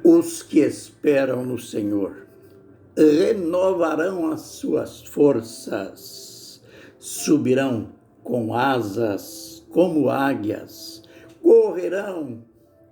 Os que esperam no Senhor renovarão as suas forças, subirão com asas como águias, correrão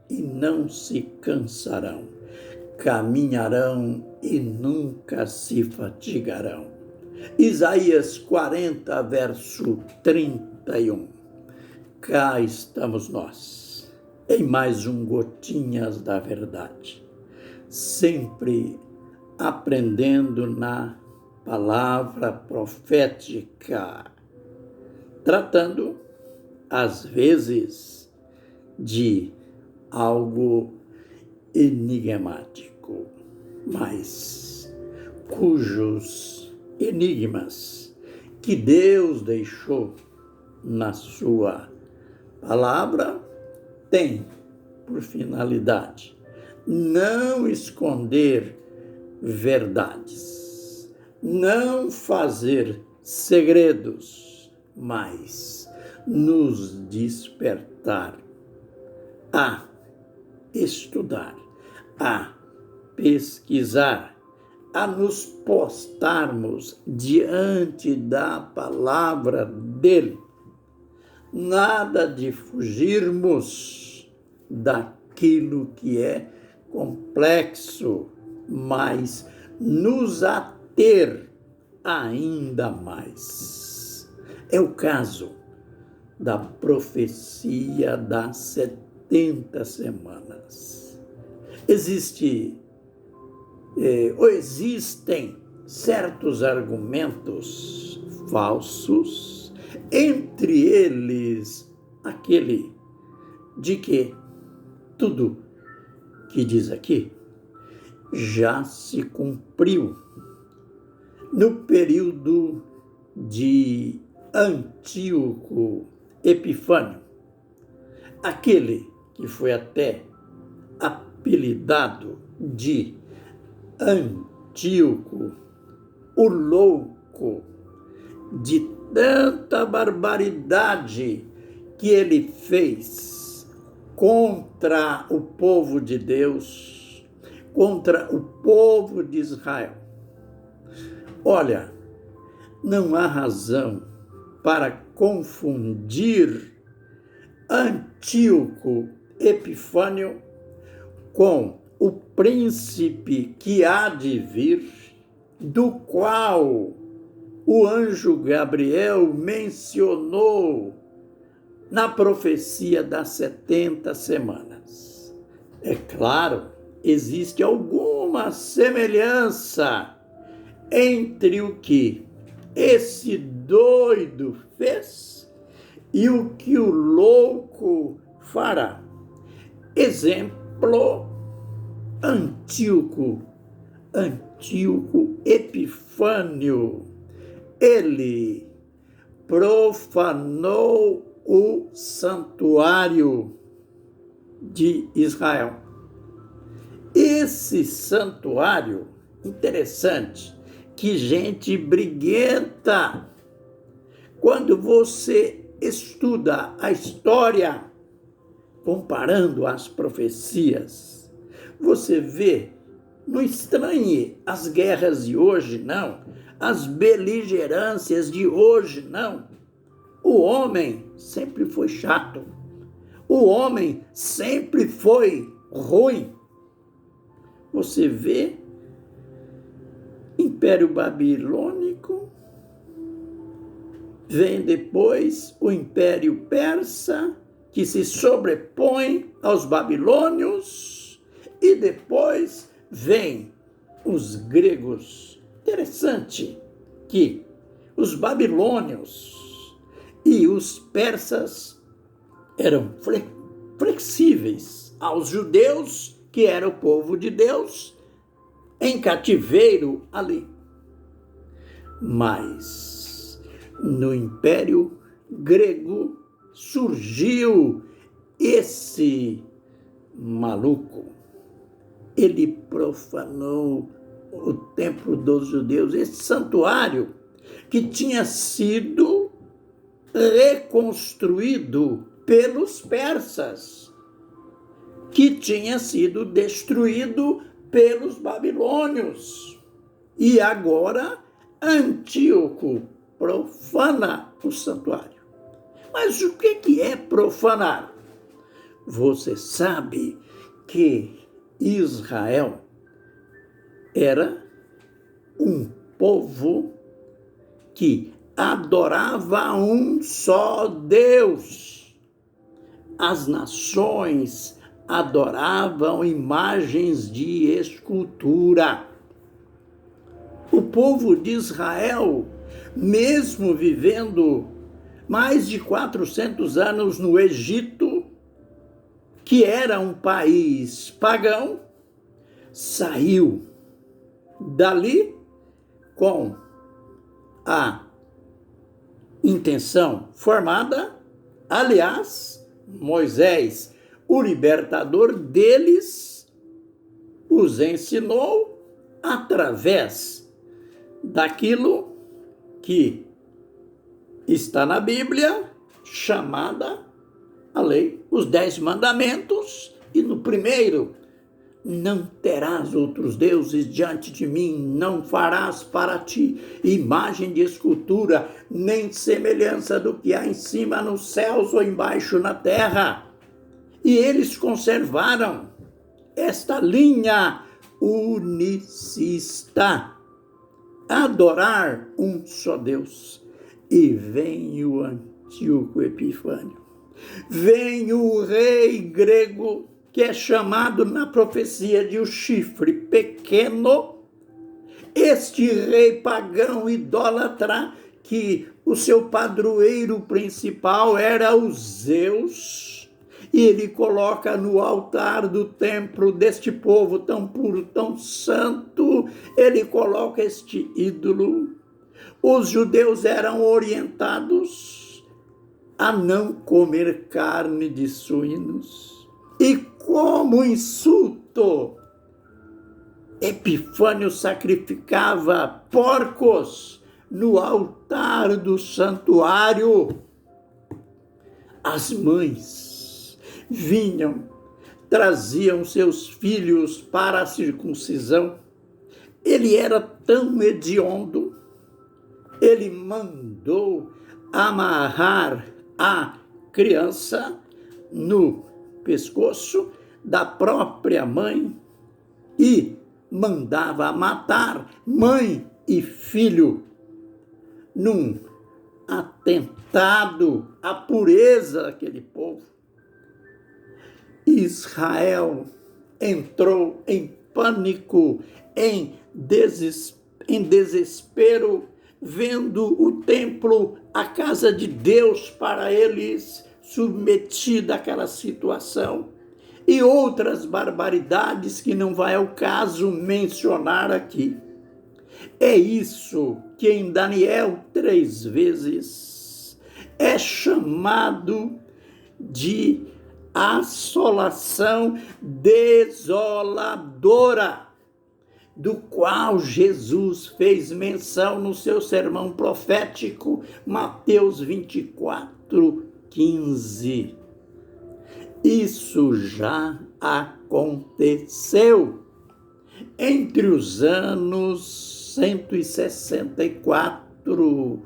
e não se cansarão, caminharão e nunca se fatigarão. Isaías 40, verso 31. Cá estamos nós, em mais um Gotinhas da Verdade, sempre aprendendo na palavra profética, tratando, às vezes, de algo enigmático, mas cujos enigmas que Deus deixou na sua palavra tem por finalidade não esconder verdades, não fazer segredos, mas nos despertar a estudar, a pesquisar, a nos postarmos diante da palavra dele. Nada de fugirmos daquilo que é complexo, mas nos ater ainda mais. É o caso da profecia das 70 semanas. Existem certos argumentos falsos, entre eles aquele de que tudo que diz aqui já se cumpriu no período de Antíoco Epifânio, aquele que foi até apelidado de Antíoco, o louco, de tanta barbaridade que ele fez contra o povo de Deus, contra o povo de Israel. Olha, não há razão para confundir Antíoco Epifânio com o príncipe que há de vir, do qual o anjo Gabriel mencionou na profecia das 70 semanas. É claro, existe alguma semelhança entre o que esse doido fez e o que o louco fará. Exemplo, Antíoco Epifânio. Ele profanou o santuário de Israel. Esse santuário, interessante, que gente briguenta. Quando você estuda a história, comparando as profecias, você vê, não estranhe as guerras de hoje, não, as beligerâncias de hoje, não. O homem sempre foi chato. O homem sempre foi ruim. Você vê Império Babilônico, vem depois o Império Persa, que se sobrepõe aos babilônios, e depois vem os gregos. Interessante que os babilônios e os persas eram flexíveis aos judeus, que era o povo de Deus, em cativeiro ali. Mas no Império Grego surgiu esse maluco. Ele profanou o templo dos judeus, esse santuário que tinha sido reconstruído pelos persas. que tinha sido destruído pelos babilônios. E agora Antíoco profana o santuário. Mas o que é profanar? Você sabe que Israel era um povo que adorava um só Deus. As nações adoravam imagens de escultura. O povo de Israel, mesmo vivendo mais de 400 anos no Egito, que era um país pagão, saiu dali com a intenção formada. Aliás, Moisés, o libertador deles, os ensinou através daquilo que está na Bíblia, chamada a lei, os 10 mandamentos, e no primeiro: não terás outros deuses diante de mim, não farás para ti imagem de escultura, nem semelhança do que há em cima nos céus ou embaixo na terra. E eles conservaram esta linha unicista, adorar um só Deus. E vem o Antíoco Epifânio, vem o rei grego, que é chamado na profecia de o chifre pequeno, este rei pagão idólatra, que o seu padroeiro principal era o Zeus, e ele coloca no altar do templo deste povo tão puro, tão santo, ele coloca este ídolo. Os judeus eram orientados a não comer carne de suínos. E como insulto, Epifânio sacrificava porcos no altar do santuário. As mães vinham, traziam seus filhos para a circuncisão. Ele era tão hediondo, ele mandou amarrar a criança no pescoço da própria mãe e mandava matar mãe e filho, num atentado à pureza daquele povo. Israel entrou em pânico, em desespero, vendo o templo, a casa de Deus para eles, submetida àquela situação, e outras barbaridades que não vai ao caso mencionar aqui. É isso que em Daniel 3 vezes é chamado de assolação desoladora, do qual Jesus fez menção no seu sermão profético, Mateus 24:15. Isso já aconteceu entre os anos 164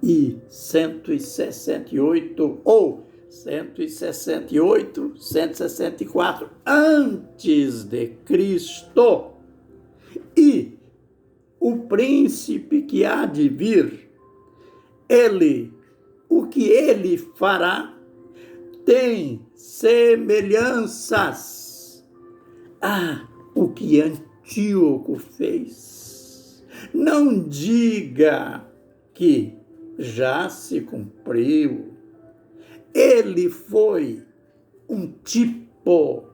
e 168, ou 168, 164 antes de Cristo. E o príncipe que há de vir, o que ele fará tem semelhanças a o que Antíoco fez. Não diga que já se cumpriu. Ele foi um tipo.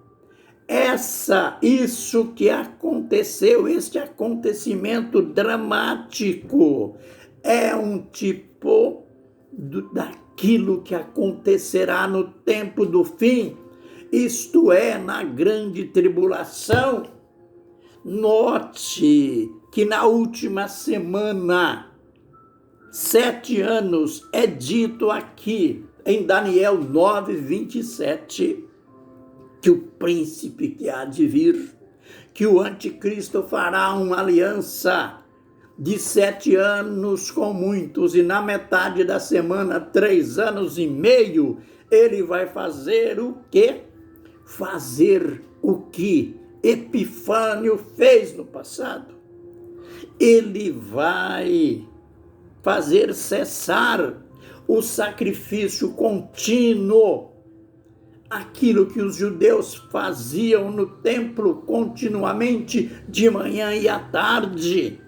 Isso que aconteceu, este acontecimento dramático, é um tipo daquilo que acontecerá no tempo do fim, isto é, na grande tribulação. Note que na última semana, 7 anos, é dito aqui em Daniel 9:27, que o príncipe que há de vir, que o anticristo fará uma aliança de 7 anos com muitos, e na metade da semana, 3 anos e meio, ele vai fazer o quê? Fazer o que Epifânio fez no passado. Ele vai fazer cessar o sacrifício contínuo, aquilo que os judeus faziam no templo continuamente, de manhã e à tarde.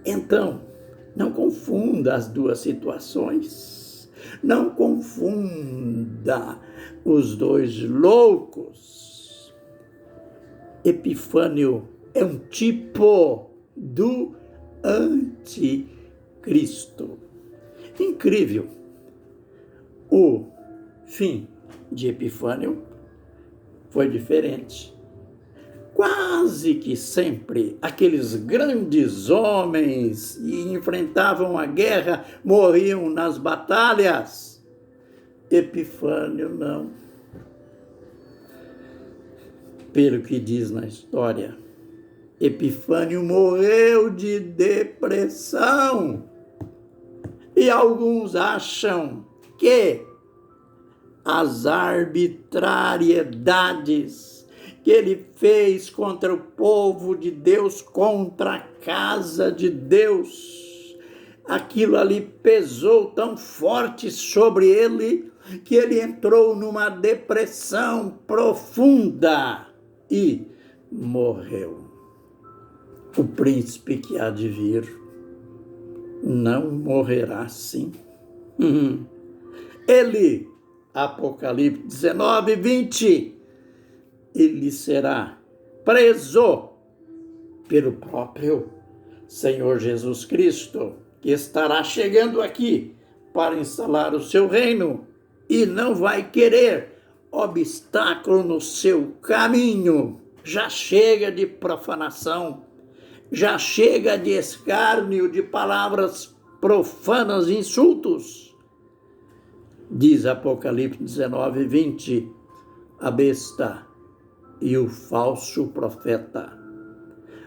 Então, não confunda as duas situações. Não confunda os dois loucos. Epifânio é um tipo do anticristo. Incrível. O fim de Epifânio foi diferente. Quase que sempre aqueles grandes homens que enfrentavam a guerra morriam nas batalhas. Epifânio não. Pelo que diz na história, Epifânio morreu de depressão. E alguns acham que as arbitrariedades que ele fez contra o povo de Deus, contra a casa de Deus, aquilo ali pesou tão forte sobre ele que ele entrou numa depressão profunda e morreu. O príncipe que há de vir não morrerá assim. Ele, Apocalipse 19, 20, ele será preso pelo próprio Senhor Jesus Cristo, que estará chegando aqui para instalar o seu reino e não vai querer obstáculo no seu caminho. Já chega de profanação, já chega de escárnio, de palavras profanas e insultos. Diz Apocalipse 19, 20, a besta e o falso profeta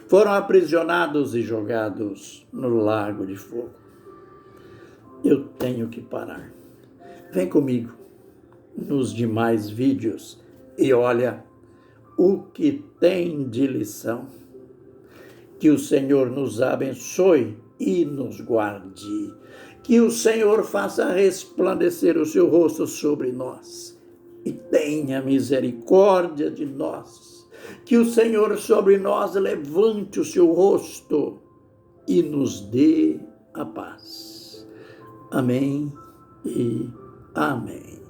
foram aprisionados e jogados no lago de fogo. Eu tenho que parar. Vem comigo nos demais vídeos e olha o que tem de lição. Que o Senhor nos abençoe e nos guarde. Que o Senhor faça resplandecer o seu rosto sobre nós e tenha misericórdia de nós. Que o Senhor sobre nós levante o seu rosto e nos dê a paz. Amém e amém.